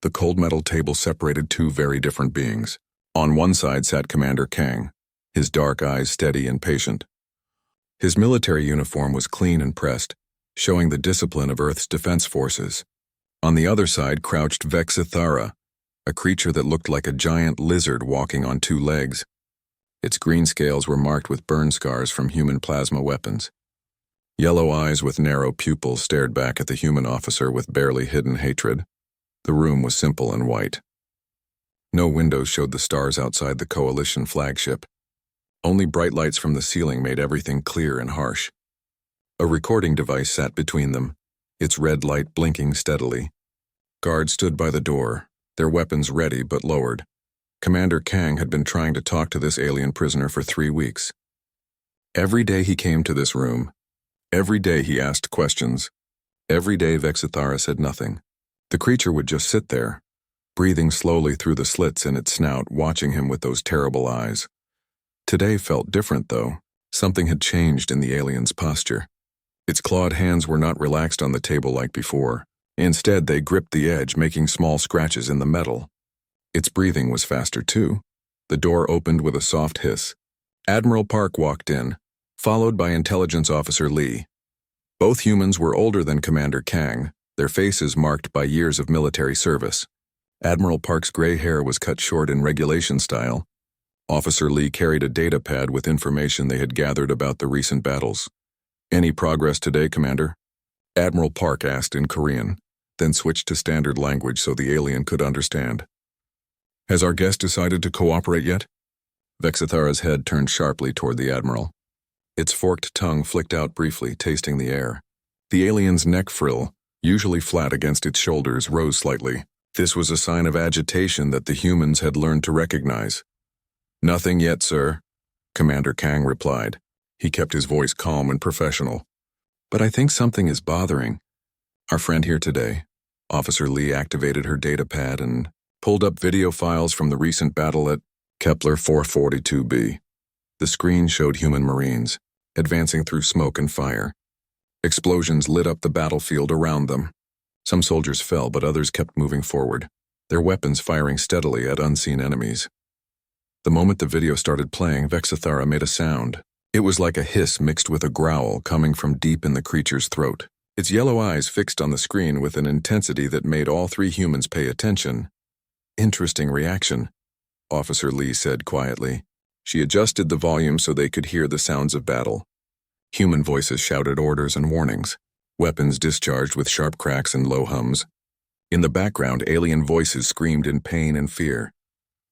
The cold metal table separated two very different beings. On one side sat Commander Kang, his dark eyes steady and patient. His military uniform was clean and pressed, showing the discipline of Earth's defense forces. On the other side crouched Vexithara, a creature that looked like a giant lizard walking on two legs. Its green scales were marked with burn scars from human plasma weapons. Yellow eyes with narrow pupils stared back at the human officer with barely hidden hatred. The room was simple and white. No windows showed the stars outside the Coalition flagship. Only bright lights from the ceiling made everything clear and harsh. A recording device sat between them, its red light blinking steadily. Guards stood by the door, their weapons ready but lowered. Commander Kang had been trying to talk to this alien prisoner for 3 weeks. Every day he came to this room. Every day he asked questions. Every day Vexithara said nothing. The creature would just sit there, breathing slowly through the slits in its snout, watching him with those terrible eyes. Today felt different, though. Something had changed in the alien's posture. Its clawed hands were not relaxed on the table like before. Instead, they gripped the edge, making small scratches in the metal. Its breathing was faster, too. The door opened with a soft hiss. Admiral Park walked in, followed by Intelligence Officer Lee. Both humans were older than Commander Kang, their faces marked by years of military service. Admiral Park's gray hair was cut short in regulation style. Officer Lee carried a data pad with information they had gathered about the recent battles. "Any progress today, Commander?" Admiral Park asked in Korean, then switched to standard language so the alien could understand. "Has our guest decided to cooperate yet?" Vexithara's head turned sharply toward the Admiral. Its forked tongue flicked out briefly, tasting the air. The alien's neck frill, usually flat against its shoulders, rose slightly. This was a sign of agitation that the humans had learned to recognize. "Nothing yet, sir," Commander Kang replied. He kept his voice calm and professional. "But I think something is bothering our friend here today." Officer Lee activated her data pad and pulled up video files from the recent battle at Kepler 442b. The screen showed human Marines, advancing through smoke and fire. Explosions lit up the battlefield around them. Some soldiers fell, but others kept moving forward, their weapons firing steadily at unseen enemies. The moment the video started playing, Vexithara made a sound. It was like a hiss mixed with a growl coming from deep in the creature's throat. Its yellow eyes fixed on the screen with an intensity that made all three humans pay attention. "Interesting reaction," Officer Lee said quietly. She adjusted the volume so they could hear the sounds of battle. Human voices shouted orders and warnings. Weapons discharged with sharp cracks and low hums. In the background, alien voices screamed in pain and fear.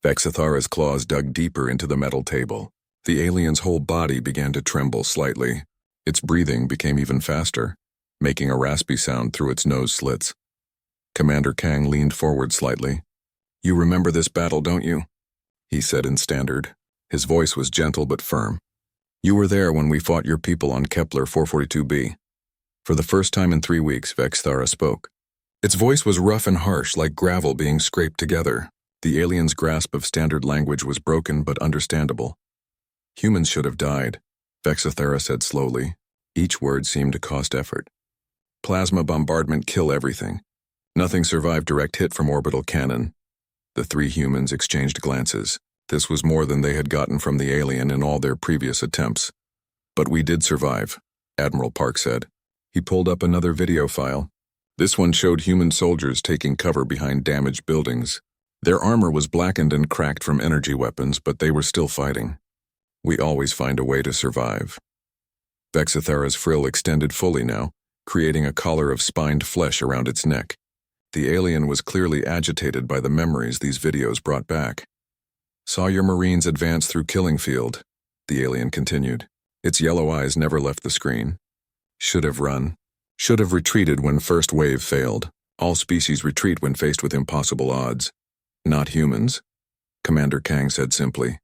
Vexithara's claws dug deeper into the metal table. The alien's whole body began to tremble slightly. Its breathing became even faster, making a raspy sound through its nose slits. Commander Kang leaned forward slightly. "You remember this battle, don't you?" he said in standard. His voice was gentle but firm. "You were there when we fought your people on Kepler 442b. For the first time in 3 weeks, Vexithara spoke. Its voice was rough and harsh, like gravel being scraped together. The alien's grasp of standard language was broken but understandable. "Humans should have died," Vexithara said slowly. Each word seemed to cost effort. "Plasma bombardment kill everything. Nothing survived direct hit from orbital cannon." The three humans exchanged glances. This was more than they had gotten from the alien in all their previous attempts. "But we did survive," Admiral Park said. He pulled up another video file. This one showed human soldiers taking cover behind damaged buildings. Their armor was blackened and cracked from energy weapons, but they were still fighting. "We always find a way to survive." Vexithara's frill extended fully now, creating a collar of spined flesh around its neck. The alien was clearly agitated by the memories these videos brought back. "Saw your Marines advance through Killing Field," the alien continued. Its yellow eyes never left the screen. "Should have run. Should have retreated when first wave failed. All species retreat when faced with impossible odds. Not humans," Commander Kang said simply.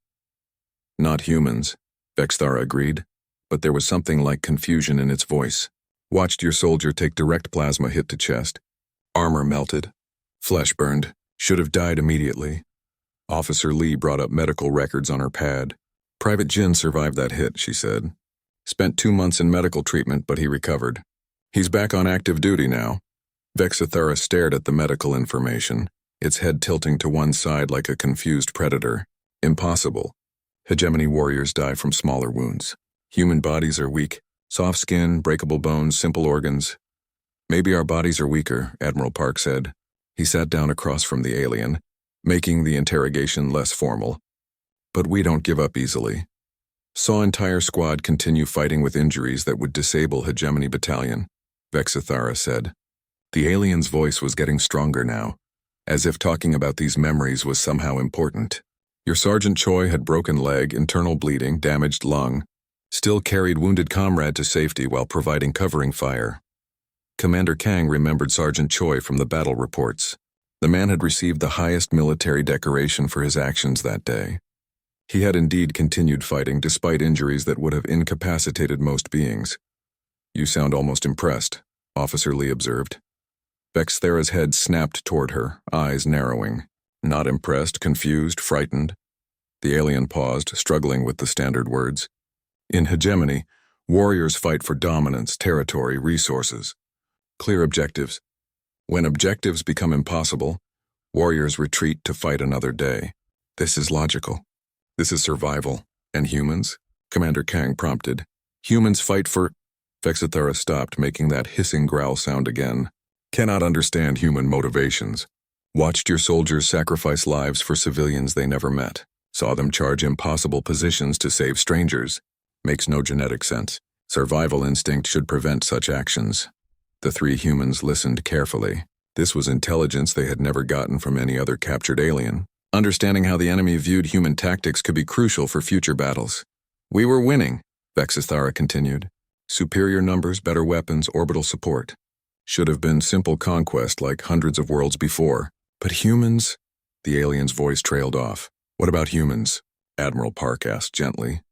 "Not humans," Vexithara agreed, but there was something like confusion in its voice. "Watched your soldier take direct plasma hit to chest. Armor melted. Flesh burned. Should have died immediately." Officer Lee brought up medical records on her pad. "Private Jin survived that hit," she said. "Spent 2 months in medical treatment, but he recovered. He's back on active duty now." Vexithara stared at the medical information. its head tilting to one side like a confused predator. Impossible. Hegemony warriors die from smaller wounds. Human bodies are weak. Soft skin, breakable bones, simple organs. Maybe our bodies are weaker, Admiral Park said. He sat down across from the alien, making the interrogation less formal. But we don't give up easily. Saw entire squad continue fighting with injuries that would disable Hegemony Battalion, Vexithara said. The alien's voice was getting stronger now, as if talking about these memories was somehow important. Your Sergeant Choi had broken leg, internal bleeding, damaged lung, still carried wounded comrade to safety while providing covering fire. Commander Kang remembered Sergeant Choi from the battle reports. The man had received the highest military decoration for his actions that day. He had indeed continued fighting despite injuries that would have incapacitated most beings. You sound almost impressed, Officer Lee observed. Vexthera's head snapped toward her, eyes narrowing. Not impressed, confused, frightened. The alien paused, struggling with the standard words. In Hegemony, warriors fight for dominance, territory, resources. Clear objectives. When objectives become impossible, warriors retreat to fight another day. This is logical. This is survival. And humans? Commander Kang prompted. Humans fight for... Vexithara stopped, making that hissing growl sound again. Cannot understand human motivations. Watched your soldiers sacrifice lives for civilians they never met. Saw them charge impossible positions to save strangers. Makes no genetic sense. Survival instinct should prevent such actions. The three humans listened carefully. This was intelligence they had never gotten from any other captured alien. Understanding how the enemy viewed human tactics could be crucial for future battles. We were winning, Vexithara continued. Superior numbers, better weapons, orbital support. Should have been simple conquest like hundreds of worlds before. But humans? The alien's voice trailed off. What about humans? Admiral Park asked gently.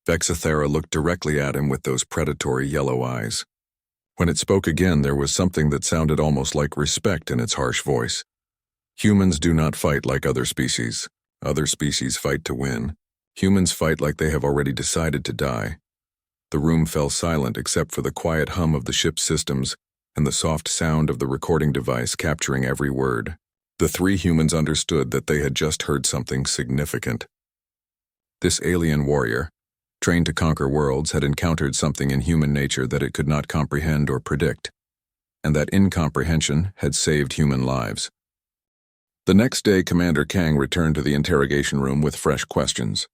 Vexithara looked directly at him with those predatory yellow eyes. When it spoke again, there was something that sounded almost like respect in its harsh voice. Humans do not fight like other species. Other species fight to win. Humans fight like they have already decided to die. The room fell silent except for the quiet hum of the ship's systems and the soft sound of the recording device capturing every word. The three humans understood that they had just heard something significant. This alien warrior, trained to conquer worlds, had encountered something in human nature that it could not comprehend or predict, and that incomprehension had saved human lives. The next day, Commander Kang returned to the interrogation room with fresh questions.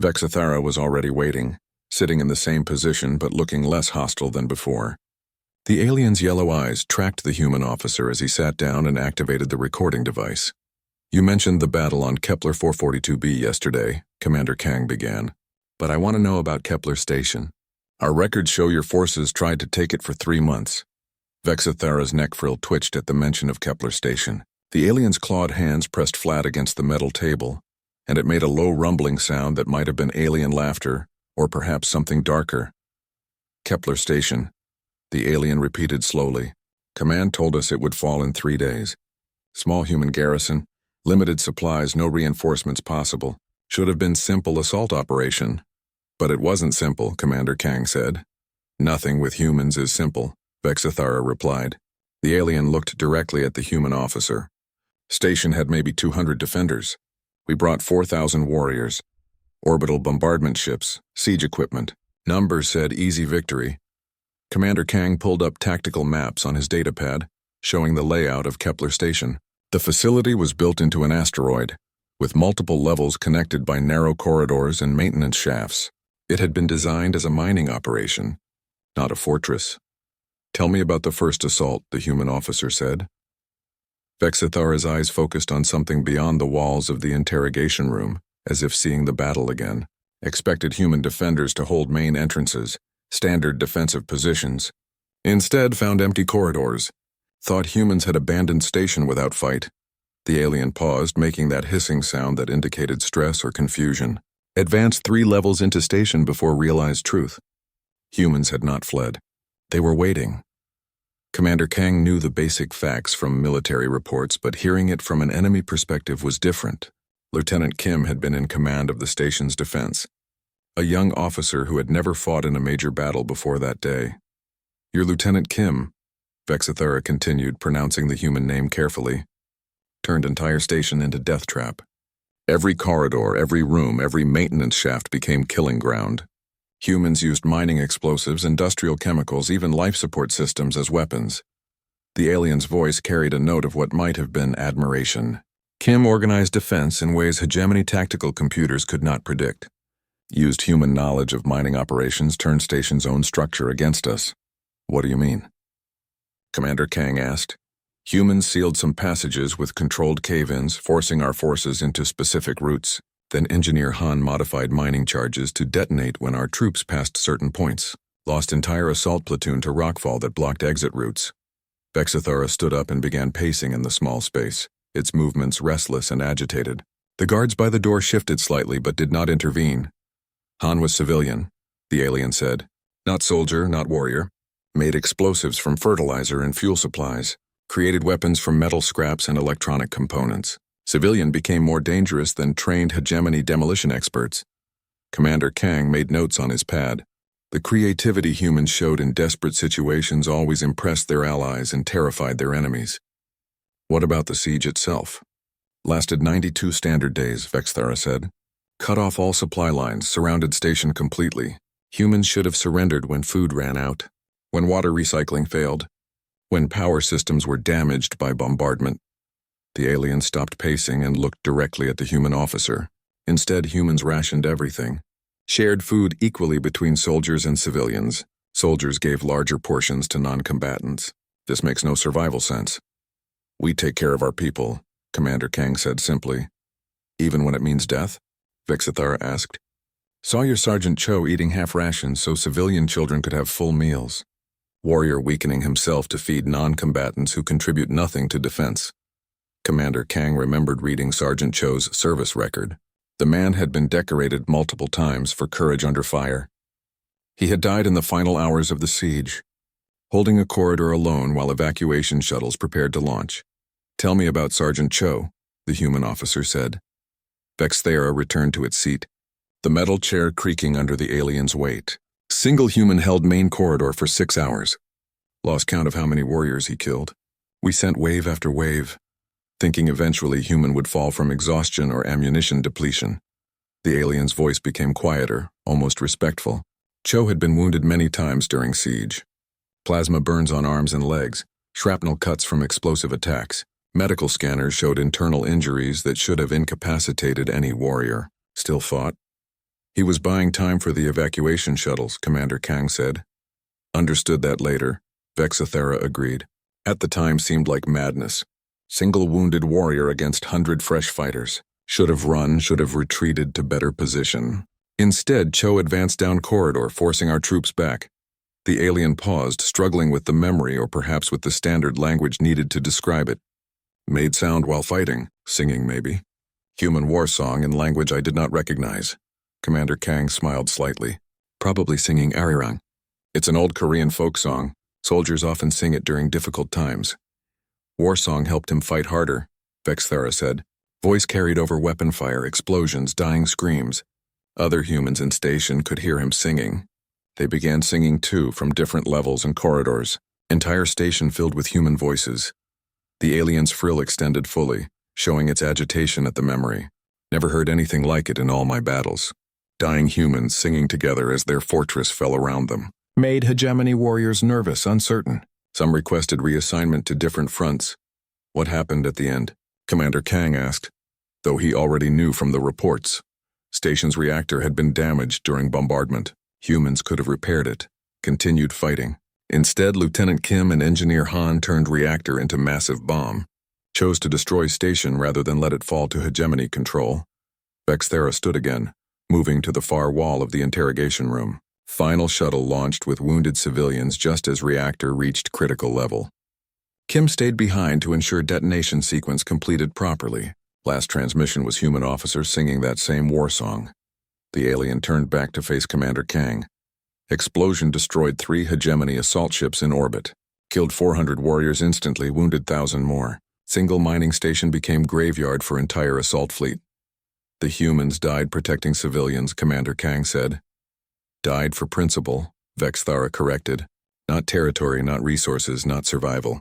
Vexithara was already waiting, sitting in the same position but looking less hostile than before. The alien's yellow eyes tracked the human officer as he sat down and activated the recording device. You mentioned the battle on Kepler 442b yesterday, Commander Kang began. But I want to know about Kepler Station. Our records show your forces tried to take it for 3 months. Vexithara's neck frill twitched at the mention of Kepler Station. The alien's clawed hands pressed flat against the metal table, and it made a low rumbling sound that might have been alien laughter, or perhaps something darker. Kepler Station, the alien repeated slowly. Command told us it would fall in 3 days. Small human garrison, limited supplies, no reinforcements possible. Should have been simple assault operation. But it wasn't simple, Commander Kang said. Nothing with humans is simple, Vexithara replied. The alien looked directly at the human officer. Station had maybe 200 defenders. We brought 4,000 warriors. Orbital bombardment ships, siege equipment. Numbers said easy victory. Commander Kang pulled up tactical maps on his datapad, showing the layout of Kepler Station. The facility was built into an asteroid, with multiple levels connected by narrow corridors and maintenance shafts. It had been designed as a mining operation, not a fortress. Tell me about the first assault, the human officer said. Vexithara's eyes focused on something beyond the walls of the interrogation room, as if seeing the battle again. Expected human defenders to hold main entrances, standard defensive positions. Instead found empty corridors. Thought humans had abandoned station without fight. The alien paused, making that hissing sound that indicated stress or confusion. Advanced 3 levels into station before realized truth. Humans had not fled. They were waiting. Commander Kang knew the basic facts from military reports, but hearing it from an enemy perspective was different. Lieutenant Kim had been in command of the station's defense. A young officer who had never fought in a major battle before that day. You're Lieutenant Kim, Vexithara continued, pronouncing the human name carefully. turned entire station into death trap. Every corridor, every room, every maintenance shaft became killing ground. Humans used mining explosives, industrial chemicals, even life support systems as weapons. The alien's voice carried a note of what might have been admiration. Kim organized defense in ways hegemony tactical computers could not predict. Used human knowledge of mining operations, turned station's own structure against us. What do you mean? Commander Kang asked. Humans sealed some passages with controlled cave-ins, forcing our forces into specific routes. Then Engineer Han modified mining charges to detonate when our troops passed certain points. Lost entire assault platoon to rockfall that blocked exit routes. Vexithara stood up and began pacing in the small space, its movements restless and agitated. The guards by the door shifted slightly but did not intervene. Han was civilian, the alien said. Not soldier, not warrior. Made explosives from fertilizer and fuel supplies. Created weapons from metal scraps and electronic components. Civilian became more dangerous than trained hegemony demolition experts. Commander Kang made notes on his pad. The creativity humans showed in desperate situations always impressed their allies and terrified their enemies. What about the siege itself? Lasted 92 standard days, Vexthara said. Cut off all supply lines, surrounded station completely. Humans should have surrendered when food ran out, when water recycling failed, when power systems were damaged by bombardment. The alien stopped pacing and looked directly at the human officer. Instead, humans rationed everything. Shared food equally between soldiers and civilians. Soldiers gave larger portions to non-combatants. This makes no survival sense. We take care of our people, Commander Kang said simply. Even when it means death? Vexithara asked. Saw your Sergeant Cho eating half rations so civilian children could have full meals. Warrior weakening himself to feed non-combatants who contribute nothing to defense. Commander Kang remembered reading Sergeant Cho's service record. The man had been decorated multiple times for courage under fire. He had died in the final hours of the siege, holding a corridor alone while evacuation shuttles prepared to launch. Tell me about Sergeant Cho, the human officer said. Vexthara returned to its seat, the metal chair creaking under the alien's weight. Single human held main corridor for 6 hours. Lost count of how many warriors he killed. We sent wave after wave, thinking eventually human would fall from exhaustion or ammunition depletion. The alien's voice became quieter, almost respectful. Cho had been wounded many times during siege. Plasma burns on arms and legs, shrapnel cuts from explosive attacks. Medical scanners showed internal injuries that should have incapacitated any warrior. Still fought. He was buying time for the evacuation shuttles, Commander Kang said. Understood that later, Vexithara agreed. At the time seemed like madness. Single wounded warrior against 100 fresh fighters. Should have run, should have retreated to better position. Instead, Cho advanced down corridor, forcing our troops back. The alien paused, struggling with the memory or perhaps with the standard language needed to describe it. Made sound while fighting, singing maybe. Human war song in language I did not recognize. Commander Kang smiled slightly. Probably singing arirang. It's an old Korean folk song. Soldiers often sing it during difficult times. War song helped him fight harder, Vexthara said. Voice carried over weapon fire, explosions, dying screams. Other humans in station could hear him singing. They began singing too, from different levels and corridors. Entire station filled with human voices. The alien's frill extended fully, showing its agitation at the memory. Never heard anything like it in all my battles. Dying humans singing together as their fortress fell around them. Made hegemony warriors nervous, uncertain. Some requested reassignment to different fronts. What happened at the end? Commander Kang asked, though he already knew from the reports. Station's reactor had been damaged during bombardment. Humans could have repaired it. Continued fighting. Instead, Lieutenant Kim and Engineer Han turned reactor into massive bomb. Chose to destroy station rather than let it fall to hegemony control. Vexthara stood again, moving to the far wall of the interrogation room. Final shuttle launched with wounded civilians just as reactor reached critical level. Kim stayed behind to ensure detonation sequence completed properly. Last transmission was human officer singing that same war song. The alien turned back to face Commander Kang. Explosion destroyed 3 hegemony assault ships in orbit. Killed 400 warriors instantly, wounded 1,000 more. Single mining station became graveyard for entire assault fleet. The humans died protecting civilians, Commander Kang said. Died for principle, Vexthara corrected. Not territory, not resources, not survival.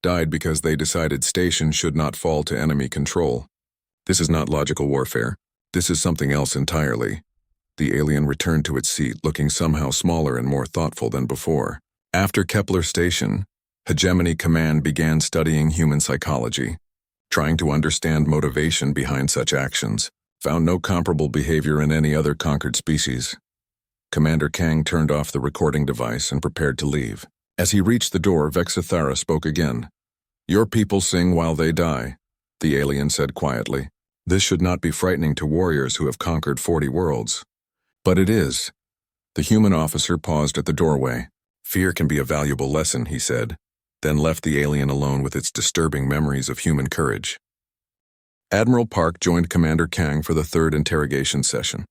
died because they decided station should not fall to enemy control. This is not logical warfare. This is something else entirely. The alien returned to its seat, looking somehow smaller and more thoughtful than before. After Kepler Station, Hegemony Command began studying human psychology, trying to understand motivation behind such actions. Found no comparable behavior in any other conquered species. Commander Kang turned off the recording device and prepared to leave. As he reached the door, Vexithara spoke again. "Your people sing while they die," the alien said quietly. "This should not be frightening to warriors who have conquered 40 worlds. But it is." The human officer paused at the doorway. "Fear can be a valuable lesson," he said, then left the alien alone with its disturbing memories of human courage. Admiral Park joined Commander Kang for the third interrogation session.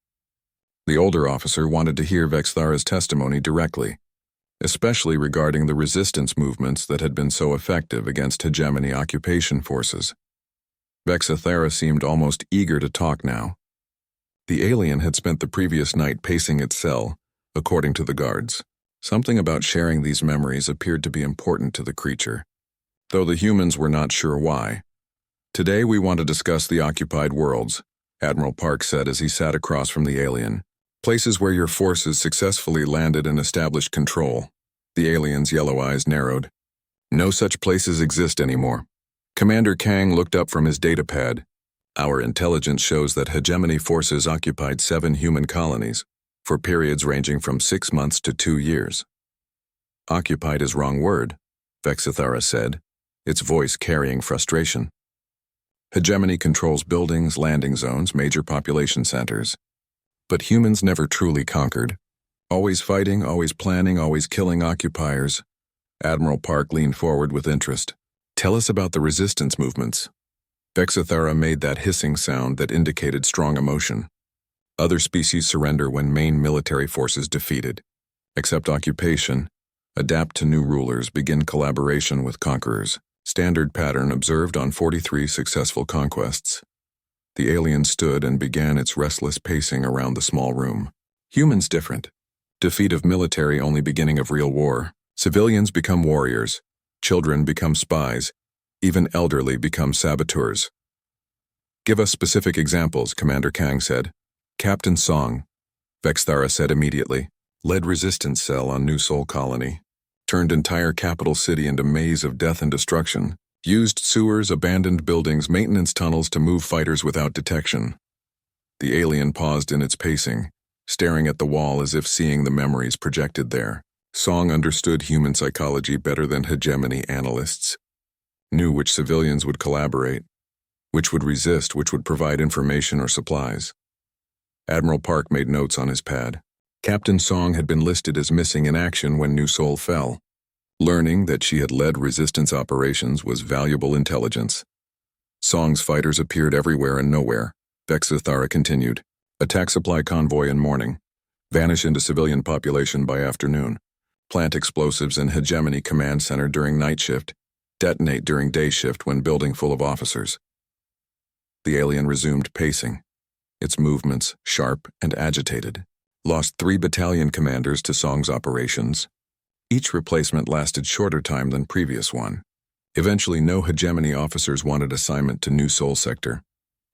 The older officer wanted to hear Vexthara's testimony directly, especially regarding the resistance movements that had been so effective against hegemony occupation forces. Vexithara seemed almost eager to talk now. The alien had spent the previous night pacing its cell, according to the guards. Something about sharing these memories appeared to be important to the creature, though the humans were not sure why. "Today we want to discuss the occupied worlds," Admiral Park said as he sat across from the alien. "Places where your forces successfully landed and established control." The alien's yellow eyes narrowed. "No such places exist anymore." Commander Kang looked up from his datapad. "Our intelligence shows that hegemony forces occupied 7 human colonies, for periods ranging from 6 months to 2 years. "Occupied is wrong word," Vexithara said, its voice carrying frustration. "Hegemony controls buildings, landing zones, major population centers. But humans never truly conquered. Always fighting, always planning, always killing occupiers." Admiral Park leaned forward with interest. "Tell us about the resistance movements." Vexithara made that hissing sound that indicated strong emotion. "Other species surrender when main military forces defeated. Accept occupation, adapt to new rulers, begin collaboration with conquerors. Standard pattern observed on 43 successful conquests." The alien stood and began its restless pacing around the small room. "Humans different. Defeat of military only beginning of real war. Civilians become warriors. Children become spies. Even elderly become saboteurs." "Give us specific examples," Commander Kang said. "Captain Song," Vexthara said immediately, "led resistance cell on New Sol colony. Turned entire capital city into maze of death and destruction. Used sewers, abandoned buildings, maintenance tunnels to move fighters without detection." The alien paused in its pacing, staring at the wall as if seeing the memories projected there. Song understood human psychology better than hegemony analysts. Knew which civilians would collaborate, which would resist, which would provide information or supplies. Admiral Park made notes on his pad. Captain Song had been listed as missing in action when New Sol fell. Learning that she had led resistance operations was valuable intelligence. Song's fighters appeared everywhere and nowhere, Vexithara continued. Attack supply convoy in morning. Vanish into civilian population by afternoon. Plant explosives in hegemony command center during night shift. Detonate during day shift when building full of officers. The alien resumed pacing, its movements sharp and agitated. Lost 3 battalion commanders to Song's operations. Each replacement lasted shorter time than previous one. Eventually, no hegemony officers wanted assignment to New Sol sector.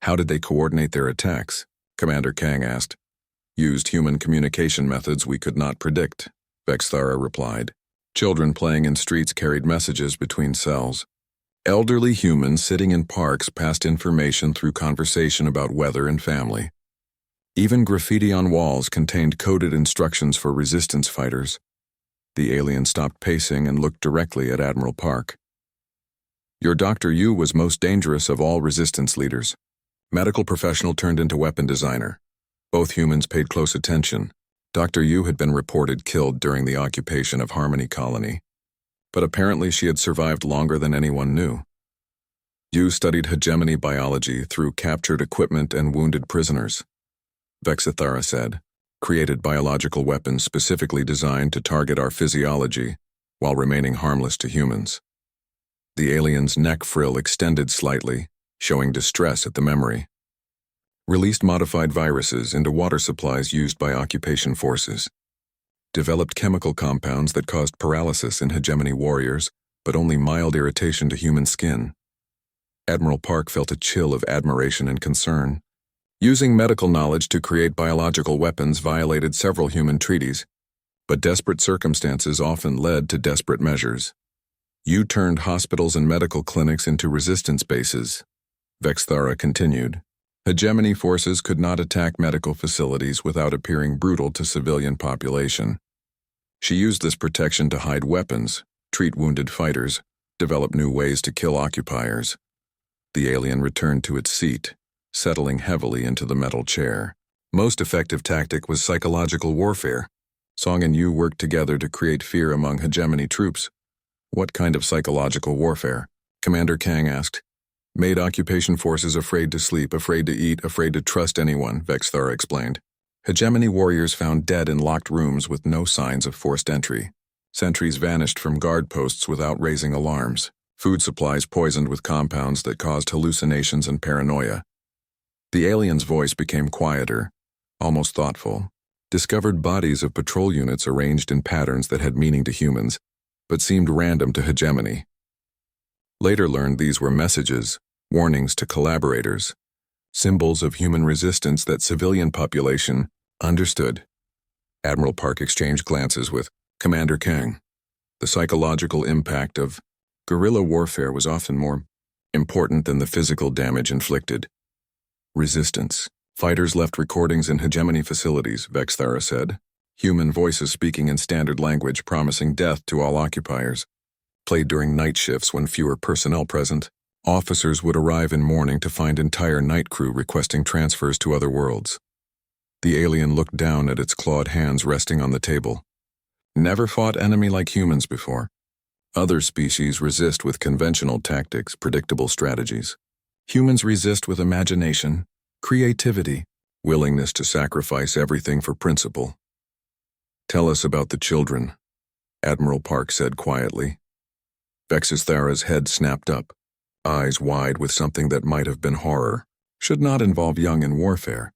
"How did they coordinate their attacks?" Commander Kang asked. "Used human communication methods we could not predict," Vexthara replied. "Children playing in streets carried messages between cells. Elderly humans sitting in parks passed information through conversation about weather and family. Even graffiti on walls contained coded instructions for resistance fighters." The alien stopped pacing and looked directly at Admiral Park. "Your Dr. Yu was most dangerous of all resistance leaders. Medical professional turned into weapon designer. Both humans paid close attention. Dr. Yu had been reported killed during the occupation of Harmony Colony, but apparently she had survived longer than anyone knew. Yu studied hegemony biology through captured equipment and wounded prisoners," Vexithara said. "Created biological weapons specifically designed to target our physiology while remaining harmless to humans." The alien's neck frill extended slightly, showing distress at the memory. "Released modified viruses into water supplies used by occupation forces. Developed chemical compounds that caused paralysis in hegemony warriors, but only mild irritation to human skin. Admiral Park felt a chill of admiration and concern. Using medical knowledge to create biological weapons violated several human treaties, but desperate circumstances often led to desperate measures. You turned hospitals and medical clinics into resistance bases, Vexthara continued. Hegemony forces could not attack medical facilities without appearing brutal to civilian population. She used this protection to hide weapons, treat wounded fighters, develop new ways to kill occupiers. The alien returned to its seat, settling heavily into the metal chair. Most effective tactic was psychological warfare. Song and Yu worked together to create fear among hegemony troops. What kind of psychological warfare? Commander Kang asked. Made occupation forces afraid to sleep, afraid to eat, afraid to trust anyone, Vexthara explained. Hegemony warriors found dead in locked rooms with no signs of forced entry. Sentries vanished from guard posts without raising alarms. Food supplies poisoned with compounds that caused hallucinations and paranoia. The alien's voice became quieter, almost thoughtful. Discovered bodies of patrol units arranged in patterns that had meaning to humans, but seemed random to hegemony. Later learned these were messages, warnings to collaborators, symbols of human resistance that civilian population understood. Admiral Park exchanged glances with Commander Kang. The psychological impact of guerrilla warfare was often more important than the physical damage inflicted. Resistance. Fighters left recordings in hegemony facilities, Vexthara said. Human voices speaking in standard language promising death to all occupiers. Played during night shifts when fewer personnel present. Officers would arrive in morning to find entire night crew requesting transfers to other worlds. The alien looked down at its clawed hands resting on the table. Never fought enemy like humans before. Other species resist with conventional tactics, predictable strategies. Humans resist with imagination, creativity, willingness to sacrifice everything for principle. Tell us about the children, Admiral Park said quietly. Vexthara's head snapped up, eyes wide with something that might have been horror. Should not involve young in warfare.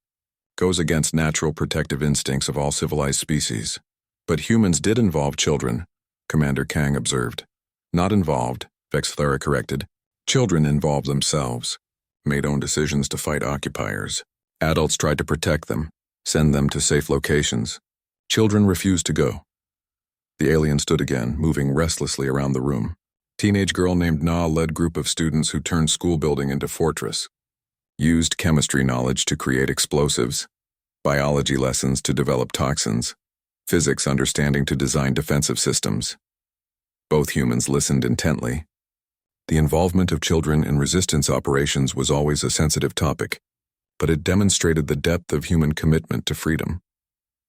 Goes against natural protective instincts of all civilized species. But humans did involve children, Commander Kang observed. Not involved, Vexthara corrected. Children involved themselves. Made own decisions to fight occupiers. Adults tried to protect them, send them to safe locations. Children refused to go. The alien stood again, moving restlessly around the room. Teenage girl named Na led group of students who turned school building into fortress. Used chemistry knowledge to create explosives. Biology lessons to develop toxins. Physics understanding to design defensive systems. Both humans listened intently. The involvement of children in resistance operations was always a sensitive topic, but it demonstrated the depth of human commitment to freedom.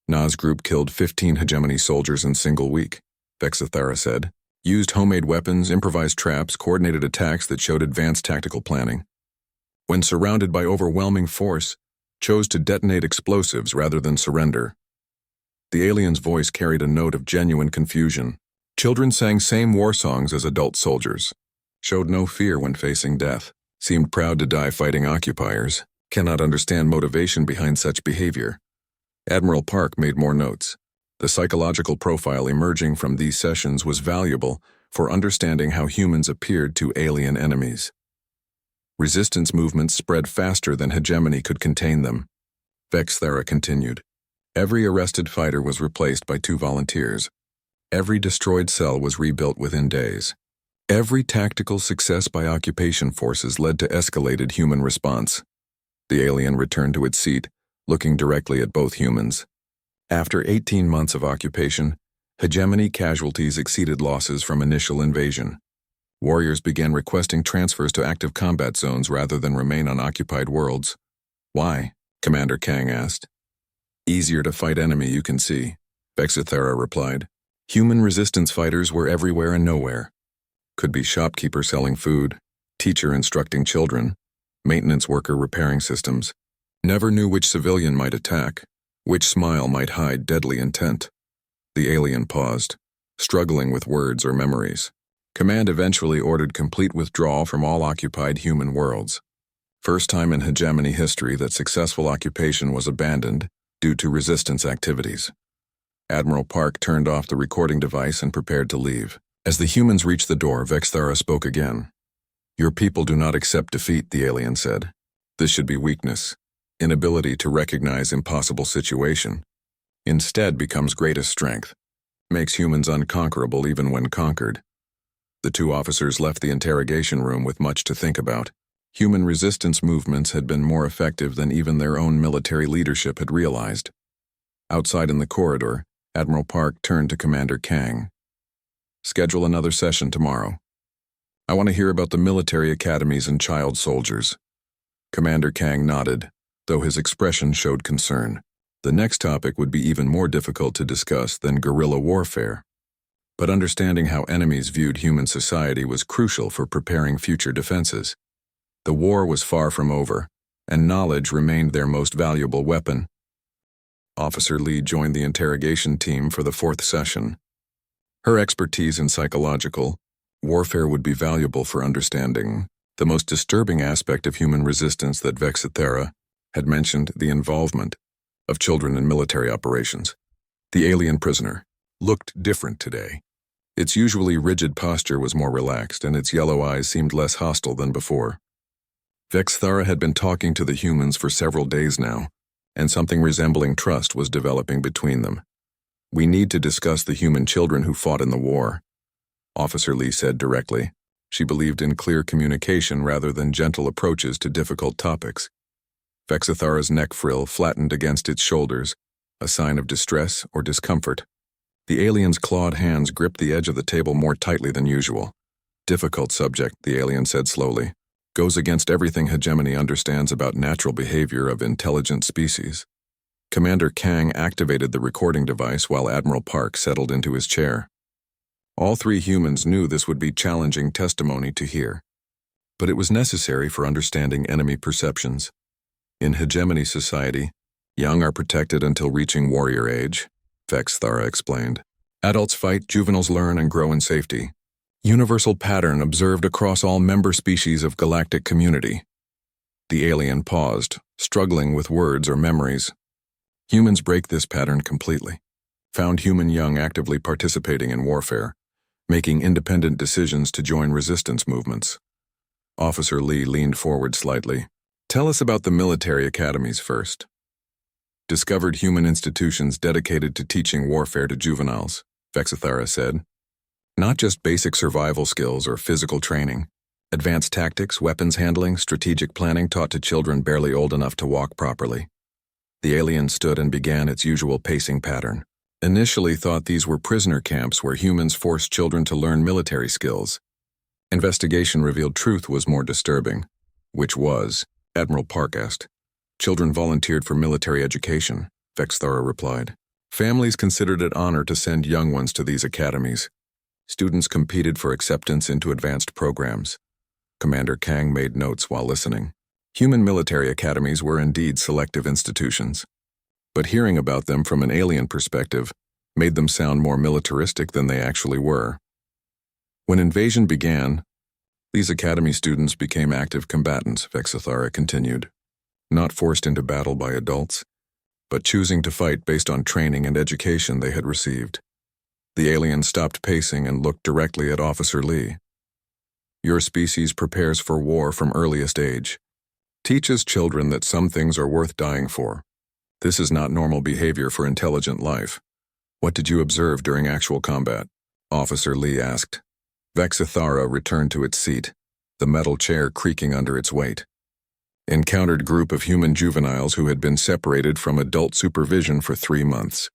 Na's group killed 15 hegemony soldiers in a single week, Vexthara said. Used homemade weapons, improvised traps, coordinated attacks that showed advanced tactical planning. When surrounded by overwhelming force, chose to detonate explosives rather than surrender. The alien's voice carried a note of genuine confusion. Children sang same war songs as adult soldiers. Showed no fear when facing death. Seemed proud to die fighting occupiers. Cannot understand motivation behind such behavior. Admiral Park made more notes. The psychological profile emerging from these sessions was valuable for understanding how humans appeared to alien enemies. Resistance movements spread faster than hegemony could contain them. Vexthara continued. Every arrested fighter was replaced by 2 volunteers. Every destroyed cell was rebuilt within days. Every tactical success by occupation forces led to escalated human response. The alien returned to its seat, looking directly at both humans. After 18 months of occupation, hegemony casualties exceeded losses from initial invasion. Warriors began requesting transfers to active combat zones rather than remain on occupied worlds. Why? Commander Kang asked. Easier to fight enemy you can see, Vexthara replied. Human resistance fighters were everywhere and nowhere. Could be shopkeeper selling food, teacher instructing children, maintenance worker repairing systems. Never knew which civilian might attack, which smile might hide deadly intent. The alien paused, struggling with words or memories. Command eventually ordered complete withdrawal from all occupied human worlds. First time in hegemony history that successful occupation was abandoned due to resistance activities. Admiral Park turned off the recording device and prepared to leave. As the humans reached the door, Vexthara spoke again. "Your people do not accept defeat," the alien said. "This should be weakness. Inability to recognize impossible situation. Instead becomes greatest strength. Makes humans unconquerable even when conquered." The two officers left the interrogation room with much to think about. Human resistance movements had been more effective than even their own military leadership had realized. Outside in the corridor, Admiral Park turned to Commander Kang. "Schedule another session tomorrow. I want to hear about the military academies and child soldiers." Commander Kang nodded, though his expression showed concern. The next topic would be even more difficult to discuss than guerrilla warfare. But understanding how enemies viewed human society was crucial for preparing future defenses. The war was far from over, and knowledge remained their most valuable weapon. Officer Lee joined the interrogation team for the fourth session. Her expertise in psychological warfare would be valuable for understanding the most disturbing aspect of human resistance that Vexthara had mentioned, the involvement of children in military operations. The alien prisoner looked different today. Its usually rigid posture was more relaxed, and its yellow eyes seemed less hostile than before. Vexthara had been talking to the humans for several days now, and something resembling trust was developing between them. "We need to discuss the human children who fought in the war," Officer Lee said directly. She believed in clear communication rather than gentle approaches to difficult topics. Vexthara's neck frill flattened against its shoulders, a sign of distress or discomfort. The alien's clawed hands gripped the edge of the table more tightly than usual. "Difficult subject," the alien said slowly. "Goes against everything hegemony understands about natural behavior of intelligent species." Commander Kang activated the recording device while Admiral Park settled into his chair. All three humans knew this would be challenging testimony to hear, but it was necessary for understanding enemy perceptions. In hegemony society, young are protected until reaching warrior age, Vexthara explained. Adults fight, juveniles learn and grow in safety. Universal pattern observed across all member species of galactic community. The alien paused, struggling with words or memories. Humans break this pattern completely. Found human young actively participating in warfare, making independent decisions to join resistance movements. Officer Lee leaned forward slightly. "Tell us about the military academies first." "Discovered human institutions dedicated to teaching warfare to juveniles," Vexthara said. "Not just basic survival skills or physical training. Advanced tactics, weapons handling, strategic planning taught to children barely old enough to walk properly." The alien stood and began its usual pacing pattern. "Initially thought these were prisoner camps where humans forced children to learn military skills. Investigation revealed truth was more disturbing." "Which was?" Admiral Park asked. "Children volunteered for military education," Vexthara replied. "Families considered it honor to send young ones to these academies. Students competed for acceptance into advanced programs." Commander Kang made notes while listening. Human military academies were indeed selective institutions, but hearing about them from an alien perspective made them sound more militaristic than they actually were. "When invasion began, these academy students became active combatants," Vexthara continued. "Not forced into battle by adults, but choosing to fight based on training and education they had received." The alien stopped pacing and looked directly at Officer Lee. "Your species prepares for war from earliest age. Teaches children that some things are worth dying for. This is not normal behavior for intelligent life. What did you observe during actual combat?" Officer Lee asked. Vexthara returned to its seat, the metal chair creaking under its weight. "Encountered group of human juveniles who had been separated from adult supervision for 3 months.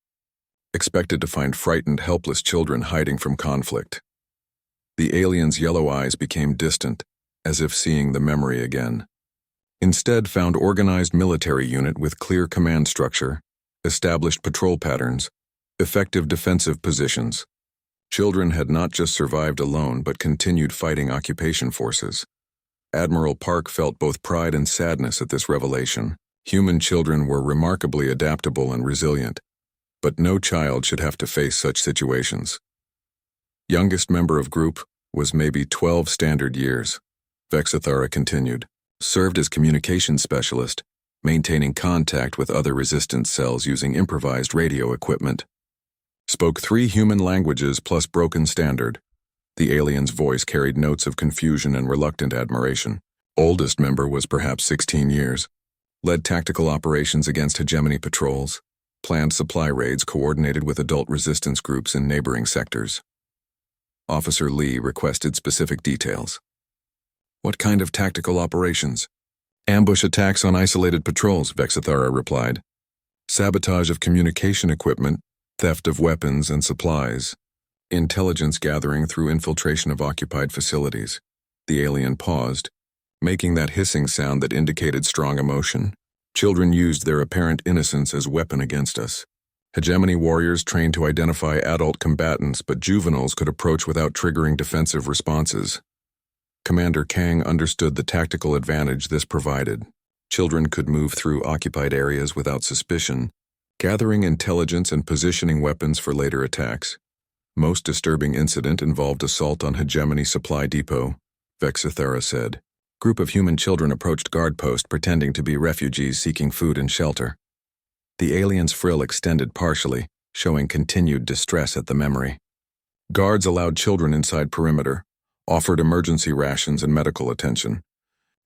Expected to find frightened, helpless children hiding from conflict." The alien's yellow eyes became distant, as if seeing the memory again. "Instead found organized military unit with clear command structure, established patrol patterns, effective defensive positions. Children had not just survived alone but continued fighting occupation forces." Admiral Park felt both pride and sadness at this revelation. Human children were remarkably adaptable and resilient, but no child should have to face such situations. "Youngest member of group was maybe 12 standard years," Vexthara continued. "Served as communications specialist, maintaining contact with other resistance cells using improvised radio equipment. Spoke 3 human languages plus broken standard. The alien's voice carried notes of confusion and reluctant admiration. Oldest member was perhaps 16 years. Led tactical operations against hegemony patrols. Planned supply raids coordinated with adult resistance groups in neighboring sectors. Officer Lee requested specific details. What kind of tactical operations? Ambush attacks on isolated patrols, Vexathara replied. Sabotage of communication equipment, theft of weapons and supplies. Intelligence gathering through infiltration of occupied facilities. The alien paused, making that hissing sound that indicated strong emotion. Children used their apparent innocence as weapon against us. Hegemony warriors trained to identify adult combatants, but juveniles could approach without triggering defensive responses. Commander Kang understood the tactical advantage this provided. Children could move through occupied areas without suspicion, gathering intelligence and positioning weapons for later attacks. Most disturbing incident involved assault on Hegemony Supply Depot, Vexathara said. Group of human children approached guard post pretending to be refugees seeking food and shelter. The alien's frill extended partially, showing continued distress at the memory. Guards allowed children inside perimeter, offered emergency rations and medical attention.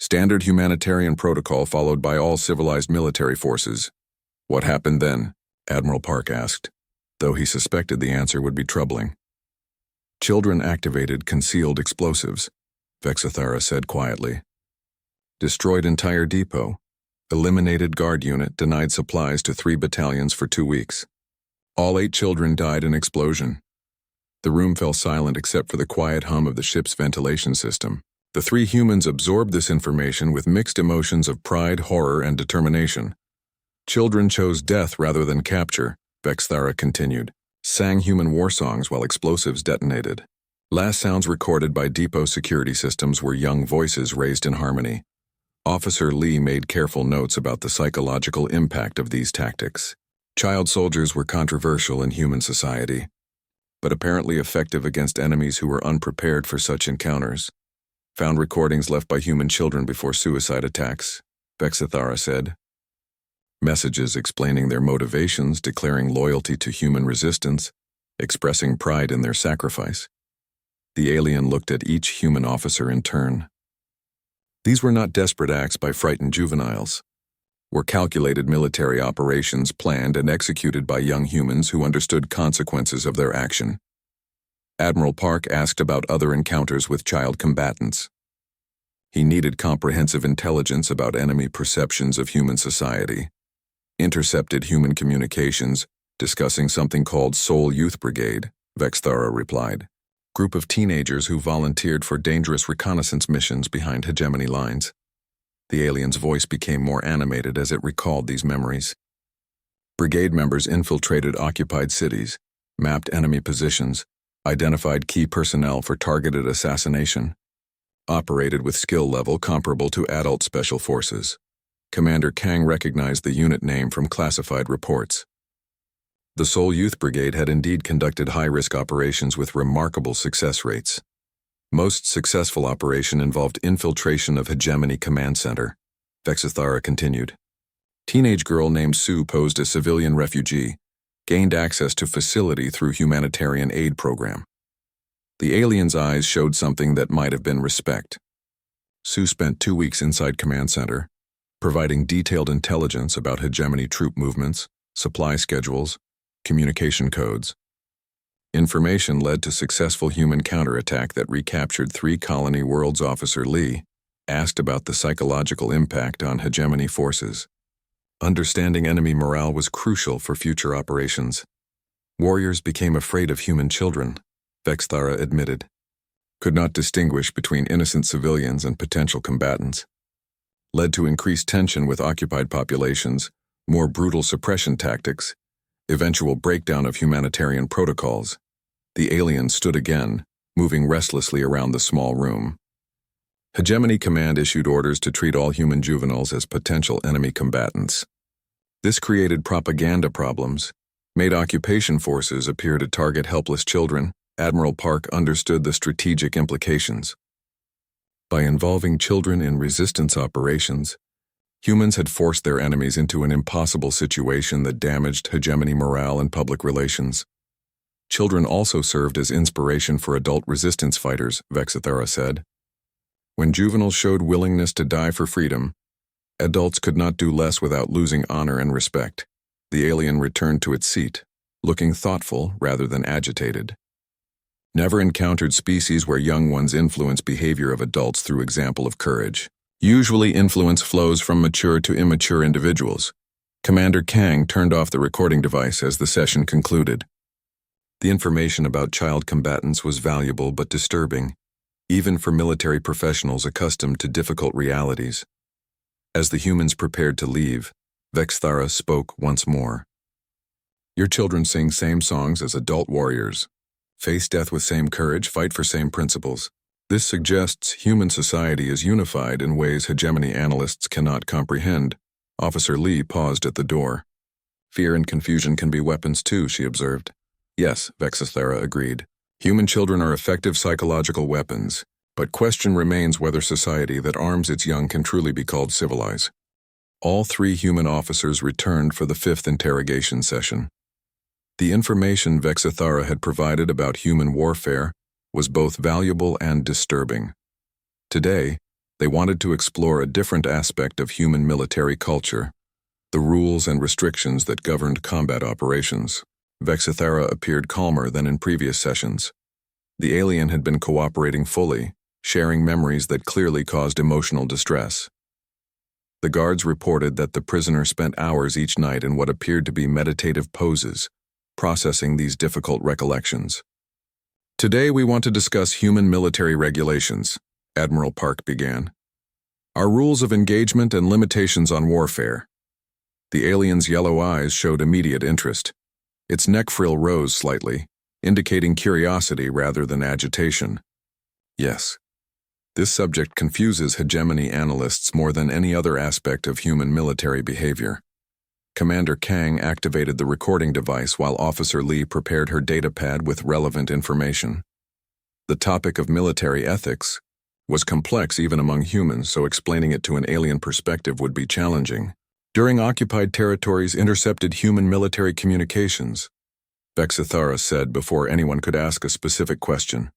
Standard humanitarian protocol followed by all civilized military forces. What happened then? Admiral Park asked, though he suspected the answer would be troubling. Children activated concealed explosives, Vexathara said quietly. Destroyed entire depot. Eliminated guard unit denied supplies to 3 battalions for 2 weeks. All 8 children died in explosion. The room fell silent except for the quiet hum of the ship's ventilation system. The 3 humans absorbed this information with mixed emotions of pride, horror, and determination. Children chose death rather than capture, Vexathara continued, sang human war songs while explosives detonated. Last sounds recorded by depot security systems were young voices raised in harmony. Officer Lee made careful notes about the psychological impact of these tactics. Child soldiers were controversial in human society, but apparently effective against enemies who were unprepared for such encounters. Found recordings left by human children before suicide attacks, Vexathara said. Messages explaining their motivations, declaring loyalty to human resistance, expressing pride in their sacrifice. The alien looked at each human officer in turn. These were not desperate acts by frightened juveniles, were calculated military operations planned and executed by young humans who understood consequences of their action. Admiral Park asked about other encounters with child combatants. He needed comprehensive intelligence about enemy perceptions of human society. Intercepted human communications, discussing something called Soul Youth Brigade, Vexathara replied. Group of teenagers who volunteered for dangerous reconnaissance missions behind hegemony lines. The alien's voice became more animated as it recalled these memories. Brigade members infiltrated occupied cities, mapped enemy positions, identified key personnel for targeted assassination, operated with skill level comparable to adult special forces. Commander Kang recognized the unit name from classified reports. The Seoul Youth Brigade had indeed conducted high-risk operations with remarkable success rates. Most successful operation involved infiltration of Hegemony Command Center, Vexathara continued. Teenage girl named Sue posed as civilian refugee, gained access to facility through humanitarian aid program. The alien's eyes showed something that might have been respect. Sue spent 2 weeks inside Command Center, providing detailed intelligence about hegemony troop movements, supply schedules, communication codes. Information led to successful human counterattack that recaptured 3 Colony Worlds. Officer Lee asked about the psychological impact on hegemony forces. Understanding enemy morale was crucial for future operations. Warriors became afraid of human children, Vexathara admitted. Could not distinguish between innocent civilians and potential combatants. Led to increased tension with occupied populations, more brutal suppression tactics, eventual breakdown of humanitarian protocols. The alien stood again, moving restlessly around the small room. Hegemony Command issued orders to treat all human juveniles as potential enemy combatants. This created propaganda problems, made occupation forces appear to target helpless children. Admiral Park understood the strategic implications. By involving children in resistance operations, humans had forced their enemies into an impossible situation that damaged hegemony morale and public relations. Children also served as inspiration for adult resistance fighters, Vexithara said. When juveniles showed willingness to die for freedom, adults could not do less without losing honor and respect. The alien returned to its seat, looking thoughtful rather than agitated. Never encountered species where young ones influence behavior of adults through example of courage. Usually influence flows from mature to immature individuals. Commander Kang turned off the recording device as the session concluded. The information about child combatants was valuable but disturbing, even for military professionals accustomed to difficult realities. As the humans prepared to leave, Vexithara spoke once more. Your children sing same songs as adult warriors. Face death with same courage, fight for same principles. This suggests human society is unified in ways hegemony analysts cannot comprehend. Officer Lee paused at the door. Fear and confusion can be weapons too, she observed. Yes, Vexithara agreed. Human children are effective psychological weapons, but question remains whether society that arms its young can truly be called civilized. All 3 human officers returned for the 5th interrogation session. The information Vexithara had provided about human warfare was both valuable and disturbing. Today, they wanted to explore a different aspect of human military culture, the rules and restrictions that governed combat operations. Vexithara appeared calmer than in previous sessions. The alien had been cooperating fully, sharing memories that clearly caused emotional distress. The guards reported that the prisoner spent hours each night in what appeared to be meditative poses, processing these difficult recollections. Today we want to discuss human military regulations, Admiral Park began. Our rules of engagement and limitations on warfare. The alien's yellow eyes showed immediate interest. Its neck frill rose slightly, indicating curiosity rather than agitation. Yes. This subject confuses hegemony analysts more than any other aspect of human military behavior. Commander Kang activated the recording device while Officer Lee prepared her datapad with relevant information. The topic of military ethics was complex even among humans, so explaining it to an alien perspective would be challenging. During occupied territories intercepted human military communications, Vexithara said before anyone could ask a specific question.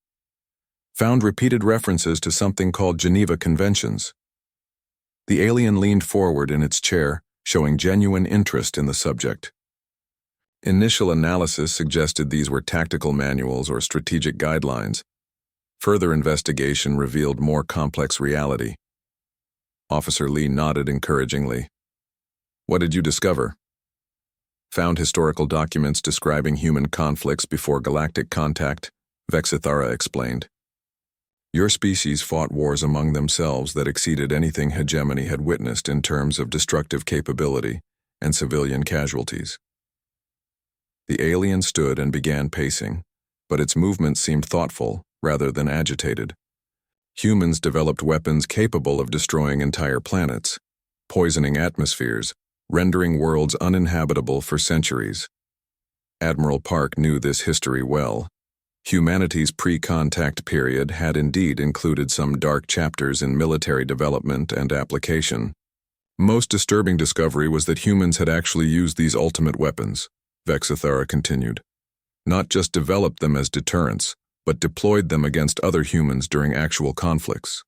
Found repeated references to something called Geneva Conventions. The alien leaned forward in its chair, showing genuine interest in the subject. Initial analysis suggested these were tactical manuals or strategic guidelines. Further investigation revealed more complex reality. Officer Lee nodded encouragingly. What did you discover? Found historical documents describing human conflicts before galactic contact, Vexithara explained. Your species fought wars among themselves that exceeded anything hegemony had witnessed in terms of destructive capability and civilian casualties. The alien stood and began pacing, but its movement seemed thoughtful rather than agitated. Humans developed weapons capable of destroying entire planets, poisoning atmospheres, rendering worlds uninhabitable for centuries. Admiral Park knew this history well. Humanity's pre-contact period had indeed included some dark chapters in military development and application. Most disturbing discovery was that humans had actually used these ultimate weapons, Vexithara continued. Not just developed them as deterrents, but deployed them against other humans during actual conflicts.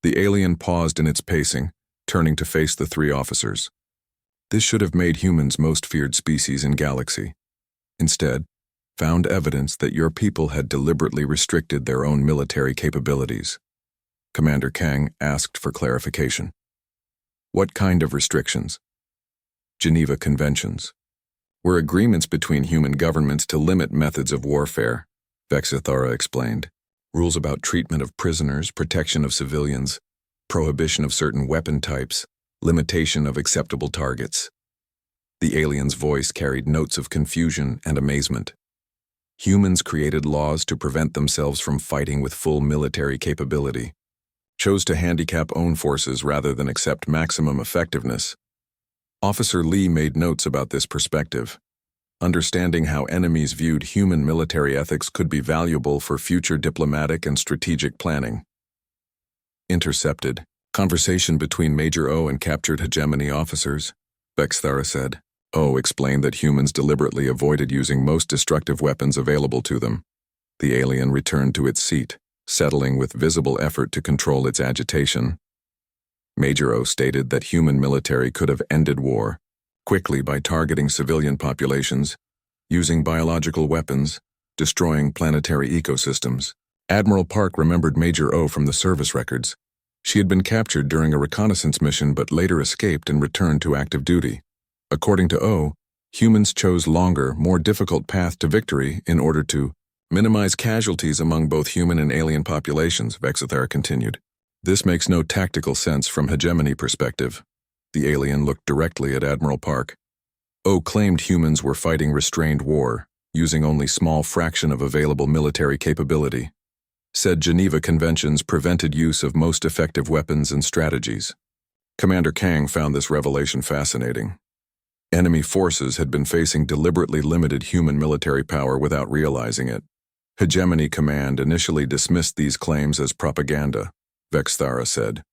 The alien paused in its pacing, turning to face the 3 officers. This should have made humans most feared species in galaxy. Instead, found evidence that your people had deliberately restricted their own military capabilities. Commander Kang asked for clarification. What kind of restrictions? Geneva Conventions were agreements between human governments to limit methods of warfare, Vexithara explained. Rules about treatment of prisoners, protection of civilians, prohibition of certain weapon types, limitation of acceptable targets. The alien's voice carried notes of confusion and amazement. Humans created laws to prevent themselves from fighting with full military capability, chose to handicap own forces rather than accept maximum effectiveness. Officer Lee made notes about this perspective. Understanding how enemies viewed human military ethics could be valuable for future diplomatic and strategic planning. Intercepted. Conversation between Major O and captured hegemony officers, Vexithara said. O explained that humans deliberately avoided using most destructive weapons available to them. The alien returned to its seat, settling with visible effort to control its agitation. Major O stated that human military could have ended war quickly by targeting civilian populations, using biological weapons, destroying planetary ecosystems. Admiral Park remembered Major O from the service records. She had been captured during a reconnaissance mission but later escaped and returned to active duty. According to O, humans chose longer, more difficult path to victory in order to minimize casualties among both human and alien populations, Vexithara continued. This makes no tactical sense from hegemony perspective. The alien looked directly at Admiral Park. O claimed humans were fighting restrained war, using only small fraction of available military capability. Said Geneva Conventions prevented use of most effective weapons and strategies. Commander Kang found this revelation fascinating. Enemy forces had been facing deliberately limited human military power without realizing it. Hegemony Command initially dismissed these claims as propaganda, Vexthara said.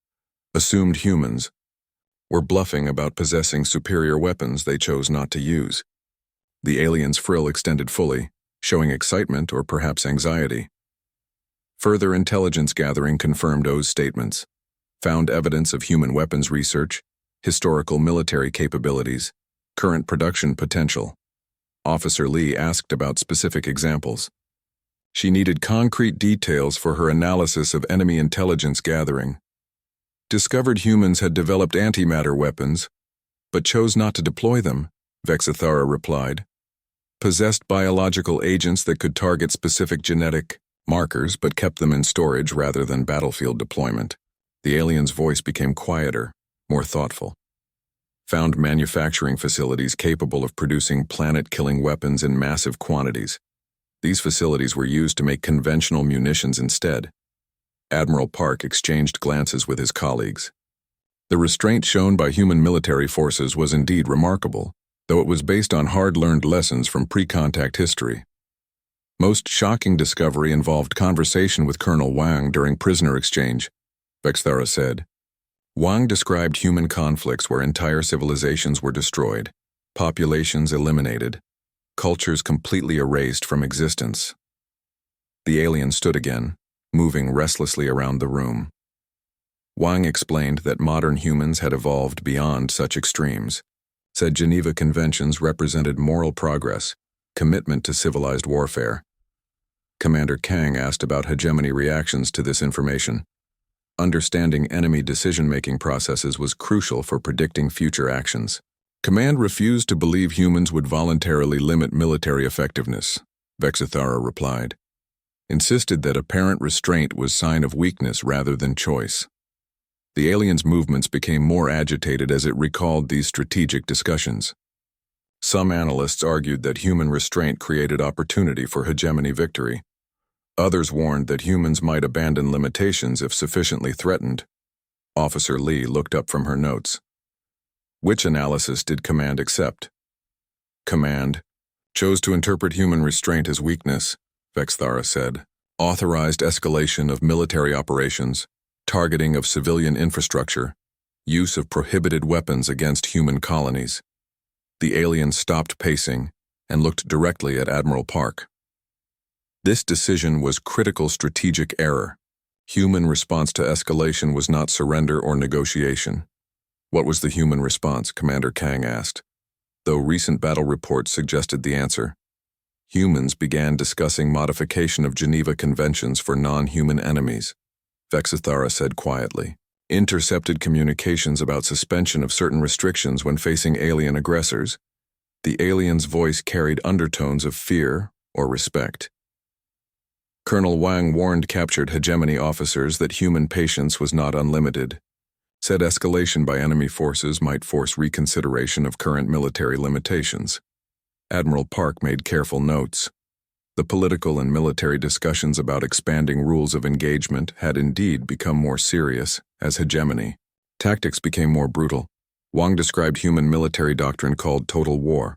Assumed humans were bluffing about possessing superior weapons they chose not to use. The alien's frill extended fully, showing excitement or perhaps anxiety. Further intelligence gathering confirmed O's statements, found evidence of human weapons research, historical military capabilities, current production potential. Officer Lee asked about specific examples. She needed concrete details for her analysis of enemy intelligence gathering. Discovered humans had developed antimatter weapons, but chose not to deploy them, Vexithara replied. Possessed biological agents that could target specific genetic markers but kept them in storage rather than battlefield deployment. The alien's voice became quieter, more thoughtful. Found manufacturing facilities capable of producing planet-killing weapons in massive quantities. These facilities were used to make conventional munitions instead. Admiral Park exchanged glances with his colleagues. The restraint shown by human military forces was indeed remarkable, though it was based on hard-learned lessons from pre-contact history. Most shocking discovery involved conversation with Colonel Wang during prisoner exchange, Vexthara said. Wang described human conflicts where entire civilizations were destroyed, populations eliminated, cultures completely erased from existence. The alien stood again, moving restlessly around the room. Wang explained that modern humans had evolved beyond such extremes, said Geneva Conventions represented moral progress, commitment to civilized warfare. Commander Kang asked about hegemony reactions to this information. Understanding enemy decision-making processes was crucial for predicting future actions. Command refused to believe humans would voluntarily limit military effectiveness, Vexithara replied. Insisted that apparent restraint was sign of weakness rather than choice. The alien's movements became more agitated as it recalled these strategic discussions. Some analysts argued that human restraint created opportunity for hegemony victory. Others warned that humans might abandon limitations if sufficiently threatened. Officer Lee looked up from her notes. Which analysis did Command accept? Command chose to interpret human restraint as weakness, Vexthara said. Authorized escalation of military operations, targeting of civilian infrastructure, use of prohibited weapons against human colonies. The alien stopped pacing and looked directly at Admiral Park. This decision was critical strategic error. Human response to escalation was not surrender or negotiation. What was the human response? Commander Kang asked. Though recent battle reports suggested the answer. Humans began discussing modification of Geneva Conventions for non-human enemies, Vexithara said quietly. Intercepted communications about suspension of certain restrictions when facing alien aggressors. The alien's voice carried undertones of fear or respect. Colonel Wang warned captured hegemony officers that human patience was not unlimited. Said escalation by enemy forces might force reconsideration of current military limitations. Admiral Park made careful notes. The political and military discussions about expanding rules of engagement had indeed become more serious as hegemony. Tactics became more brutal. Wang described human military doctrine called total war.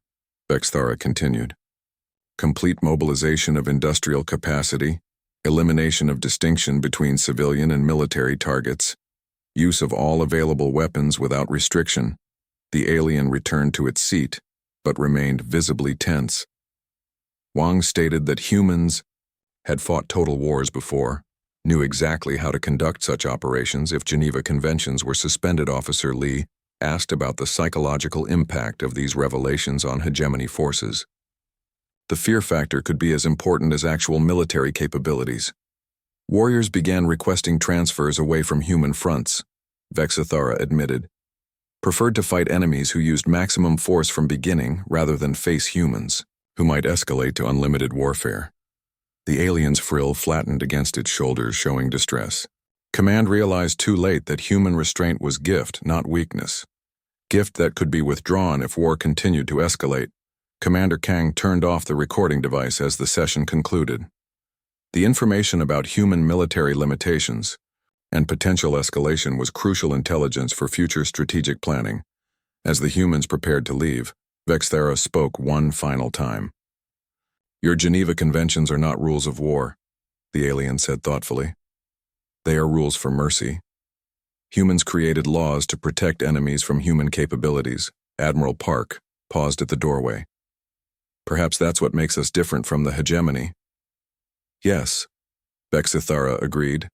Vexthara continued. Complete mobilization of industrial capacity, elimination of distinction between civilian and military targets, use of all available weapons without restriction. The alien returned to its seat, but remained visibly tense. Wang stated that humans had fought total wars before, knew exactly how to conduct such operations if Geneva Conventions were suspended. Officer Li asked about the psychological impact of these revelations on hegemony forces. The fear factor could be as important as actual military capabilities. Warriors began requesting transfers away from human fronts, Vexathara admitted. Preferred to fight enemies who used maximum force from beginning rather than face humans, who might escalate to unlimited warfare. The alien's frill flattened against its shoulders, showing distress. Command realized too late that human restraint was gift, not weakness. Gift that could be withdrawn if war continued to escalate. Commander Kang turned off the recording device as the session concluded. The information about human military limitations and potential escalation was crucial intelligence for future strategic planning. As the humans prepared to leave, Vexathara spoke one final time. "Your Geneva Conventions are not rules of war," the alien said thoughtfully. "They are rules for mercy. Humans created laws to protect enemies from human capabilities." Admiral Park paused at the doorway. "Perhaps that's what makes us different from the hegemony." "Yes," Vexathara agreed.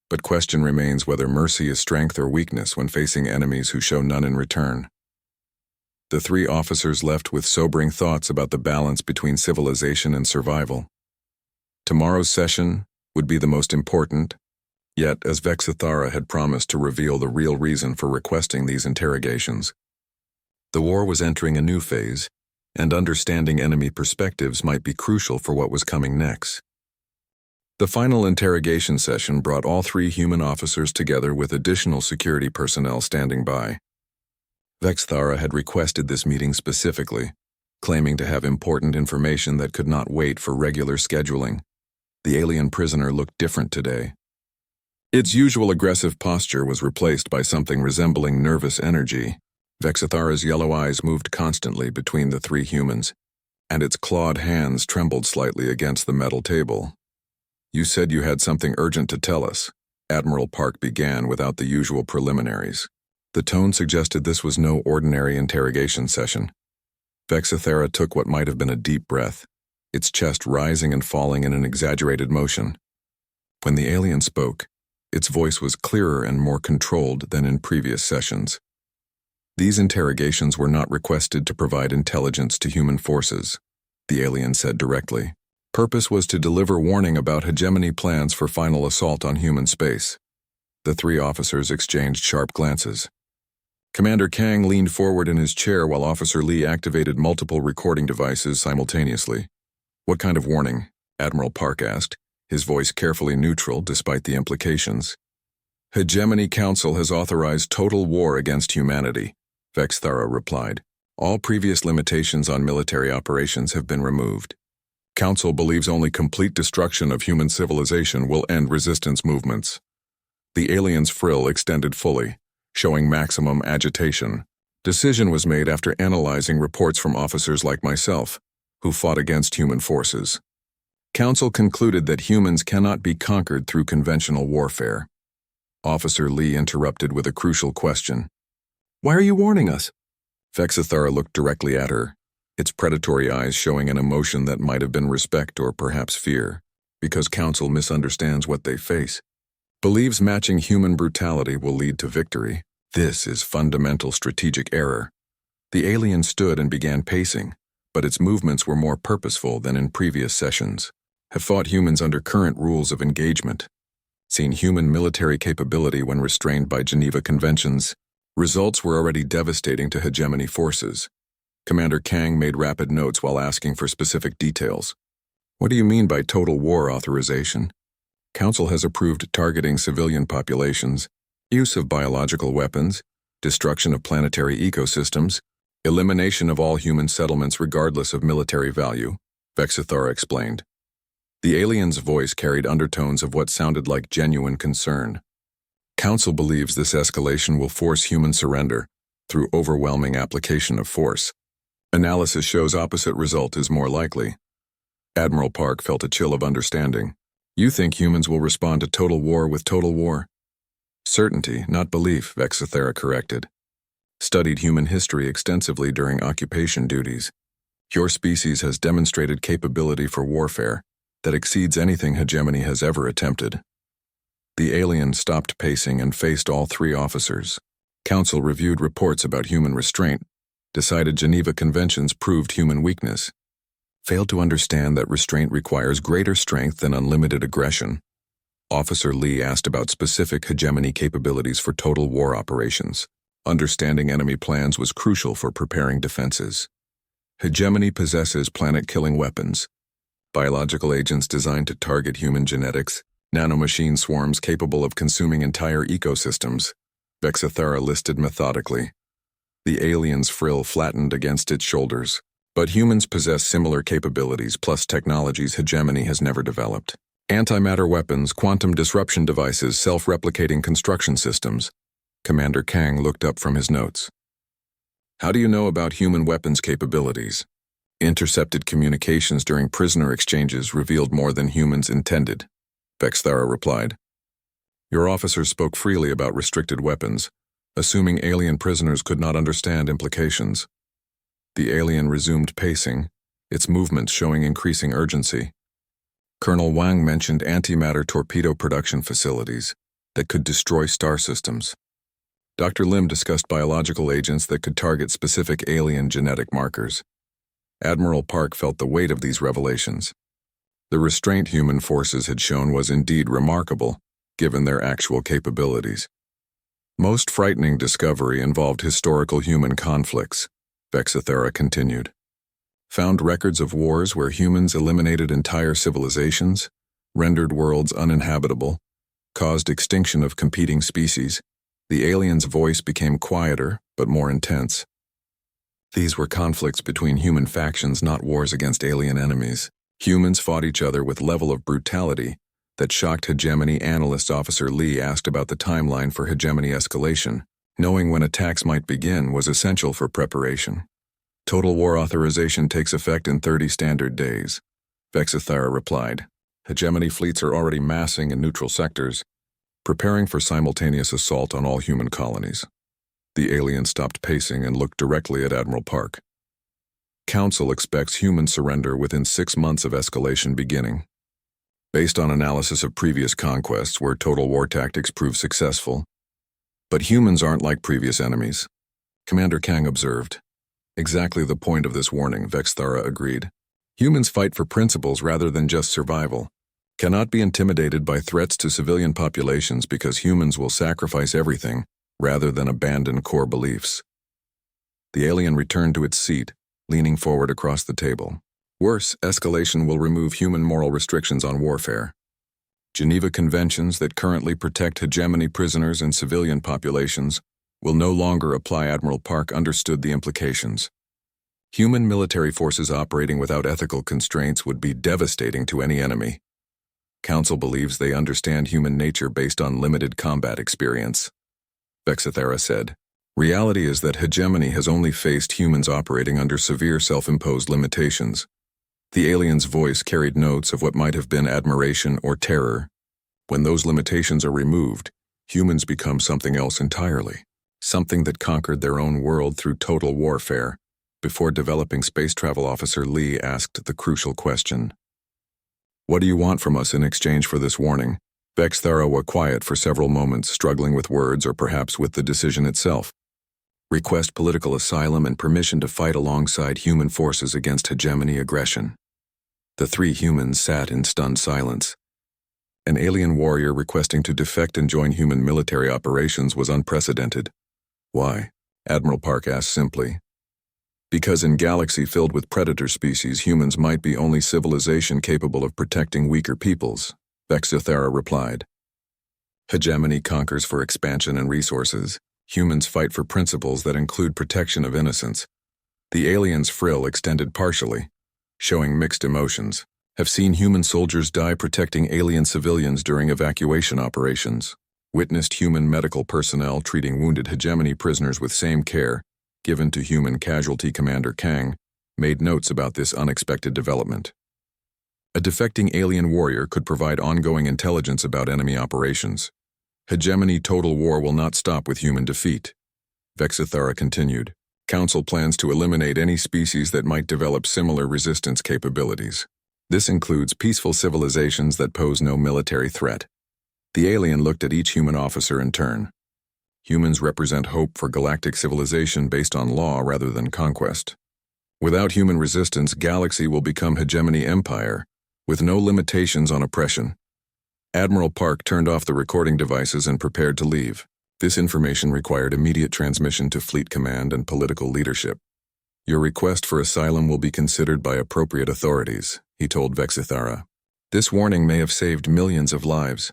"But question remains whether mercy is strength or weakness when facing enemies who show none in return." The three officers left with sobering thoughts about the balance between civilization and survival. Tomorrow's session would be the most important, yet as Vexathara had promised to reveal the real reason for requesting these interrogations. The war was entering a new phase, and understanding enemy perspectives might be crucial for what was coming next. The final interrogation session brought all three human officers together with additional security personnel standing by. Vexathara had requested this meeting specifically, claiming to have important information that could not wait for regular scheduling. The alien prisoner looked different today. Its usual aggressive posture was replaced by something resembling nervous energy. Vexathara's yellow eyes moved constantly between the three humans, and its clawed hands trembled slightly against the metal table. "You said you had something urgent to tell us," Admiral Park began without the usual preliminaries. The tone suggested this was no ordinary interrogation session. Vexathara took what might have been a deep breath, its chest rising and falling in an exaggerated motion. When the alien spoke, its voice was clearer and more controlled than in previous sessions. "These interrogations were not requested to provide intelligence to human forces," the alien said directly. "Purpose was to deliver warning about hegemony plans for final assault on human space." The three officers exchanged sharp glances. Commander Kang leaned forward in his chair while Officer Li activated multiple recording devices simultaneously. "What kind of warning?" Admiral Park asked, his voice carefully neutral despite the implications. "Hegemony Council has authorized total war against humanity," Vexathara replied. "All previous limitations on military operations have been removed. Council believes only complete destruction of human civilization will end resistance movements." The alien's frill extended fully, showing maximum agitation. Decision was made after analyzing reports from officers like myself, who fought against human forces. Council concluded that humans cannot be conquered through conventional warfare. Officer Li interrupted with a crucial question. "Why are you warning us?" Vexathara looked directly at her, its predatory eyes showing an emotion that might have been respect or perhaps fear. "Because Council misunderstands what they face. Believes matching human brutality will lead to victory. This is fundamental strategic error." The alien stood and began pacing, but its movements were more purposeful than in previous sessions. "Have fought humans under current rules of engagement. Seen human military capability when restrained by Geneva Conventions. Results were already devastating to hegemony forces." Commander Kang made rapid notes while asking for specific details. "What do you mean by total war authorization?" "Council has approved targeting civilian populations, use of biological weapons, destruction of planetary ecosystems, elimination of all human settlements regardless of military value," Vexathara explained. The alien's voice carried undertones of what sounded like genuine concern. "Council believes this escalation will force human surrender through overwhelming application of force. Analysis shows opposite result is more likely." Admiral Park felt a chill of understanding. "You think humans will respond to total war with total war?" "Certainty, not belief," Vexathara corrected. Studied human history extensively during occupation duties. Your species has demonstrated capability for warfare that exceeds anything hegemony has ever attempted. The alien stopped pacing and faced all three officers. Council reviewed reports about human restraint, decided Geneva Conventions proved human weakness, failed to understand that restraint requires greater strength than unlimited aggression. Officer Lee asked about specific hegemony capabilities for total war operations. Understanding enemy plans was crucial for preparing defenses. Hegemony possesses planet-killing weapons, biological agents designed to target human genetics, nanomachine swarms capable of consuming entire ecosystems. Vexithara listed methodically. The alien's frill flattened against its shoulders. But humans possess similar capabilities plus technologies hegemony has never developed. Antimatter weapons, quantum disruption devices, self-replicating construction systems. Commander Kang looked up from his notes. How do you know about human weapons capabilities? Intercepted communications during prisoner exchanges revealed more than humans intended, Vexithara replied. Your officers spoke freely about restricted weapons, assuming alien prisoners could not understand implications. The alien resumed pacing, its movements showing increasing urgency. Colonel Wang mentioned antimatter torpedo production facilities that could destroy star systems. Dr. Lim discussed biological agents that could target specific alien genetic markers. Admiral Park felt the weight of these revelations. The restraint human forces had shown was indeed remarkable, given their actual capabilities. Most frightening discovery involved historical human conflicts, Vexithara continued. Found records of wars where humans eliminated entire civilizations, rendered worlds uninhabitable, caused extinction of competing species. The alien's voice became quieter, but more intense. These were conflicts between human factions, not wars against alien enemies. Humans fought each other with level of brutality that shocked hegemony. Analyst Officer Lee asked about the timeline for hegemony escalation. Knowing when attacks might begin was essential for preparation. Total war authorization takes effect in 30 standard days, Vexithara replied. Hegemony fleets are already massing in neutral sectors, preparing for simultaneous assault on all human colonies. The alien stopped pacing and looked directly at Admiral Park. Council expects human surrender within 6 months of escalation beginning. Based on analysis of previous conquests where total war tactics proved successful. But humans aren't like previous enemies, Commander Kang observed. Exactly the point of this warning, Vexithara agreed. Humans fight for principles rather than just survival. Cannot be intimidated by threats to civilian populations because humans will sacrifice everything rather than abandon core beliefs. The alien returned to its seat, leaning forward across the table. Worse, escalation will remove human moral restrictions on warfare. Geneva Conventions that currently protect hegemony prisoners and civilian populations will no longer apply. Admiral Park understood the implications. Human military forces operating without ethical constraints would be devastating to any enemy. Council believes they understand human nature based on limited combat experience, Vexithara said. Reality is that hegemony has only faced humans operating under severe self-imposed limitations. The alien's voice carried notes of what might have been admiration or terror. When those limitations are removed, humans become something else entirely. Something that conquered their own world through total warfare. Before developing space travel, Officer Lee asked the crucial question. What do you want from us in exchange for this warning? Vexithara was quiet for several moments, struggling with words or perhaps with the decision itself. Request political asylum and permission to fight alongside human forces against hegemony aggression. The three humans sat in stunned silence. An alien warrior requesting to defect and join human military operations was unprecedented. Why? Admiral Park asked simply. Because in galaxy filled with predator species, humans might be only civilization capable of protecting weaker peoples, Vexithara replied. Hegemony conquers for expansion and resources. Humans fight for principles that include protection of innocence. The alien's frill extended partially, showing mixed emotions. Have seen human soldiers die protecting alien civilians during evacuation operations. Witnessed human medical personnel treating wounded hegemony prisoners with same care given to human casualty. Commander Kang made notes about this unexpected development. A defecting alien warrior could provide ongoing intelligence about enemy operations. Hegemony total war will not stop with human defeat. Vexithara continued. Council plans to eliminate any species that might develop similar resistance capabilities. This includes peaceful civilizations that pose no military threat. The alien looked at each human officer in turn. Humans represent hope for galactic civilization based on law rather than conquest. Without human resistance, galaxy will become hegemony empire, with no limitations on oppression. Admiral Park turned off the recording devices and prepared to leave. This information required immediate transmission to Fleet Command and political leadership. Your request for asylum will be considered by appropriate authorities, he told Vexithara. This warning may have saved millions of lives.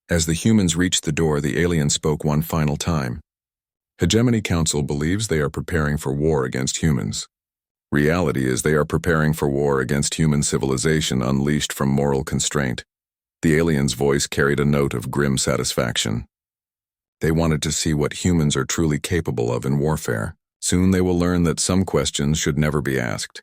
As the humans reached the door, the alien spoke one final time. Hegemony Council believes they are preparing for war against humans. Reality is they are preparing for war against human civilization unleashed from moral constraint. The alien's voice carried a note of grim satisfaction. They wanted to see what humans are truly capable of in warfare. Soon they will learn that some questions should never be asked.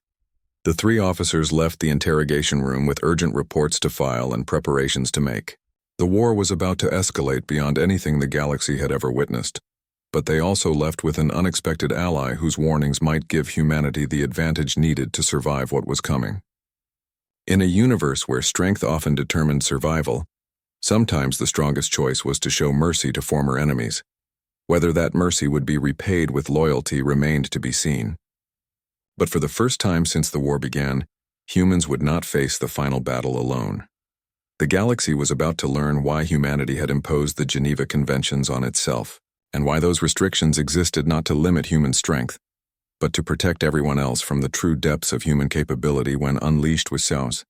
The three officers left the interrogation room with urgent reports to file and preparations to make. The war was about to escalate beyond anything the galaxy had ever witnessed, but they also left with an unexpected ally whose warnings might give humanity the advantage needed to survive what was coming. In a universe where strength often determined survival, sometimes the strongest choice was to show mercy to former enemies. Whether that mercy would be repaid with loyalty remained to be seen. But for the first time since the war began, humans would not face the final battle alone. The galaxy was about to learn why humanity had imposed the Geneva Conventions on itself, and why those restrictions existed not to limit human strength, but to protect everyone else from the true depths of human capability when unleashed with Saus.